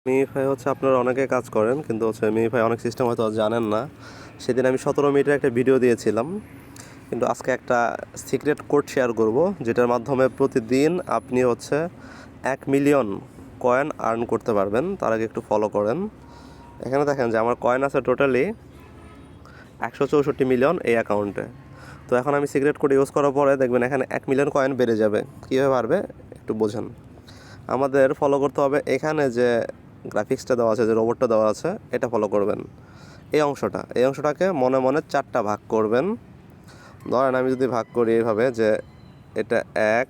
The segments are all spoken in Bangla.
মিনিফাই হচ্ছে আপনারা অনেকে কাজ করেন, কিন্তু হচ্ছে মিনিফাই অনেক সিস্টেম হয়তো জানেন না। সেদিন আমি 17 মিনিটের একটা ভিডিও দিয়েছিলাম, কিন্তু আজকে একটা সিক্রেট কোড শেয়ার করব, যেটার মাধ্যমে প্রতিদিন আপনি হচ্ছে 1 মিলিয়ন কয়েন আর্ন করতে পারবেন। তার আগে একটু ফলো করেন। এখানে দেখেন যে আমার কয়েন আছে টোটালি 164 মিলিয়ন এই অ্যাকাউন্টে। তো এখন আমি সিক্রেট কোড ইউজ করার পরে দেখবেন এখানে 1 মিলিয়ন কয়েন বেড়ে যাবে। কীভাবে পারবে একটু বোঝেন। আমাদের ফলো করতে হবে এখানে যে গ্রাফিক্সটা দেওয়া আছে, যে রোবটটা দেওয়া আছে, এটা ফলো করবেন। এই অংশটাকে মনে মনে 4টা ভাগ করবেন। ধরেন আমি যদি ভাগ করি এইভাবে যে এটা 1,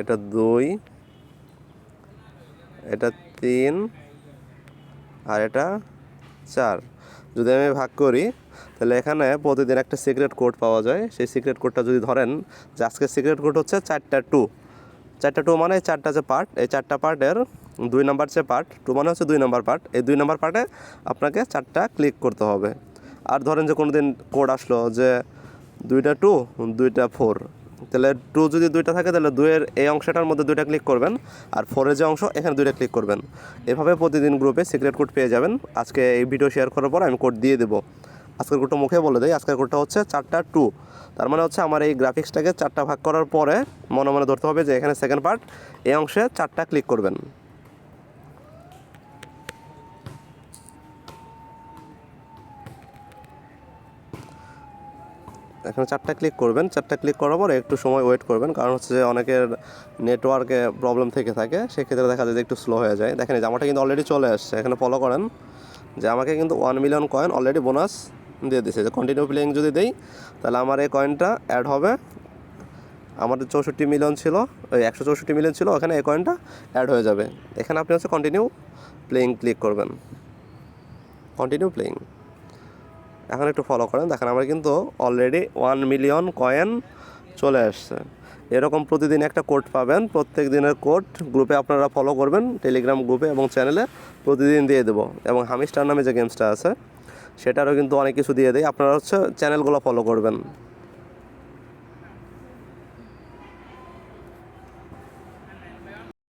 এটা 2, এটা 3 আর এটা 4। যদি আমি ভাগ করি তাহলে এখানে প্রতিদিন একটা সিক্রেট কোড পাওয়া যায়। সেই সিক্রেট কোডটা যদি ধরেন যে আজকের সিক্রেট কোড হচ্ছে 4টা 2। 4টা 2 মানে 4টা যে পার্ট, এই 4টা পার্টের 2 নাম্বার যে পার্ট, 2 মানে হচ্ছে 2 নাম্বার পার্ট। এই 2 নাম্বার পার্টে আপনাকে 4টা ক্লিক করতে হবে। আর ধরেন যে কোনো দিন কোড আসলো যে 2টা 2, 2টা 4, তাহলে 2 যদি 2টা থাকে তাহলে 2-এর এই অংশটার মধ্যে 2টা ক্লিক করবেন, আর 4-এর যে অংশ এখানে 2টা ক্লিক করবেন। এভাবে প্রতিদিন গ্রুপে সিক্রেট কোড পেয়ে যাবেন। আজকে এই ভিডিও শেয়ার করার পর আমি কোড দিয়ে দেবো। আজকের কোডটা মুখে বলে দেয়। আজকের কোডটা হচ্ছে 4টা 2। তার মানে হচ্ছে আমার এই গ্রাফিক্সটাকে 4টা ভাগ করার পরে মনে মনে ধরতে হবে যে এখানে সেকেন্ড পার্ট, এই অংশে 4টা ক্লিক করবেন। এখানে 4টা ক্লিক করবেন। 4টা ক্লিক করার পরে একটু সময় ওয়েট করবেন, কারণ হচ্ছে যে অনেকের নেটওয়ার্কে প্রবলেম থেকে থাকে, সেক্ষেত্রে দেখা যায় যে একটু স্লো হয়ে যায়। দেখেন এই জামাটা কিন্তু অলরেডি চলে আসছে। এখানে ফলো করেন যে আমাকে কিন্তু 1 মিলিয়ন কয়েন অলরেডি বোনাস দিয়ে দিছে। যে কন্টিনিউ প্লেইং যদি দেই তাহলে আমার এই কয়েনটা অ্যাড হবে। আমাদের 64 মিলিয়ন ছিল, ওই 164 মিলিয়ন ছিল, ওখানে এই কয়েনটা অ্যাড হয়ে যাবে। এখানে আপনি হচ্ছে কন্টিনিউ প্লেইং ক্লিক করবেন, কন্টিনিউ প্লেইং। এখন একটু ফলো করেন, দেখেন আমার কিন্তু অলরেডি 1 মিলিয়ন কয়েন চলে আসছে। এরকম প্রতিদিন একটা কোড পাবেন। প্রত্যেক দিনের কোড গ্রুপে আপনারা ফলো করবেন, টেলিগ্রাম গ্রুপে এবং চ্যানেলে প্রতিদিন দিয়ে দেবো। এবং হামিস্টার নামে যে গেমসটা আছে সেটারও কিন্তু অনেক কিছু দিয়ে দেয়। আপনারা হচ্ছে চ্যানেলগুলো ফলো করবেন।